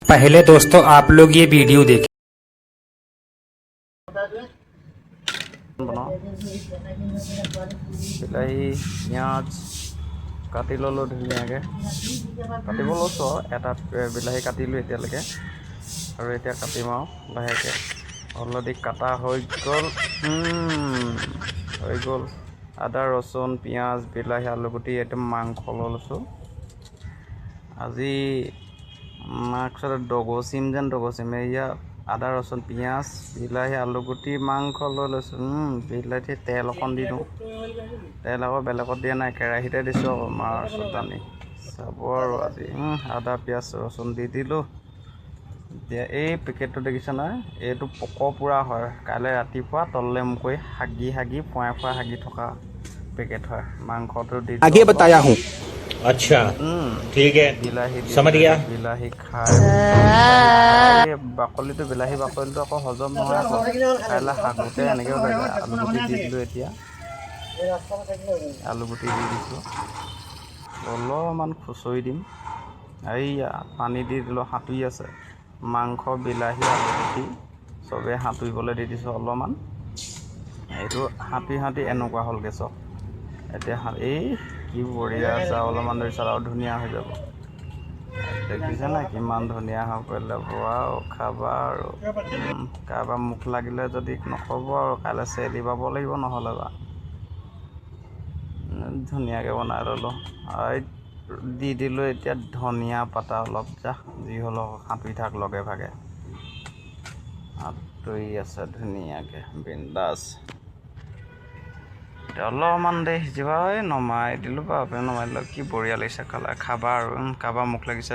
पहले दोस्तों आप लोग ये वीडियो देखें। বিলাহী পিঁয়াজ কাটি ল'লোঁ ধুনীয়াকৈ কাটিব লৈছোঁ আৰু এটা বিলাহী কাটিলোঁ এতিয়ালৈকে আৰু এতিয়া কাটিম আৰু লাহেকৈ অলৰেডি কাটা হৈ গ'ল আদা ৰচুন পিঁয়াজ বিলাহী আলুগুটি একদম মাংস লৈ লৈছোঁ আজি মাংসতে ডগচিম এয়া আদা ৰচুন পিঁয়াজ বিলাহী আলুগুটি মাংস লৈ লৈছোঁ বিলাহী তেল অকণ দি দিওঁ তেল আকৌ বেলেগত দিয়া নাই কেৰাহীতে দিছোঁ আকৌ মাৰ চুটানি চাব আৰু আজি আদা পিঁয়াজ ৰচুন দি দিলোঁ এতিয়া এই পেকেটটো দেখিছে নহয় এইটো পক পুৰা হয় কাইলৈ ৰাতিপুৱা তললৈ মুকৈ হাগি ফুৱাই হাগি থকা পেকেট হয় মাংসটো দি आगे बताया हूँ। अच्छा ठीक है বিলাহী समझ गया। বিলাহী খাই বাকলিটো বিলাহী বাকলিটো আকৌ হজম নহয় আকৌ কাইলৈ শাকোতে এনেকৈ ওলাই যায় আলুগুটি দি দিলোঁ এতিয়া আলুগুটি দি দিছোঁ অলপমান খুচৰি দিম এইয়া পানী দি দিলোঁ সাঁতুৰি আছে মাংস বিলাহী আলুগুটি চবেই সাঁতুৰিবলৈ দি দিছোঁ অলপমান এইটো সাঁতুৰি এনেকুৱা হ'লগৈ চব এতিয়া এই কি বঢ়িয়া আছে অলপমান ধৰি চাল আৰু ধুনীয়া হৈ যাব দেখিছে নাই কিমান ধুনীয়া হৈ পৰিলে আৰু খাবা আৰু কাৰোবাৰ মুখ লাগিলে যদি নক'ব আৰু কাইলৈ চেলি পাব লাগিব নহ'লে বা ধুনীয়াকৈ বনাই ল'লোঁ আৰু দি দিলোঁ এতিয়া ধনিয়া পাতা অলপ যি হ'লেও সাঁতুৰি থাক লগে ভাগে সাঁতুৰি আছে ধুনীয়াকৈ বিন্দাছ অলপমান দেৰি সিজিবা নমাই দিলোঁ বাৰু নমাই দিলোঁ কি বঢ়িয়া লাগিছে কালাৰ খাবা আৰু কাৰোবাৰ মুখ লাগিছে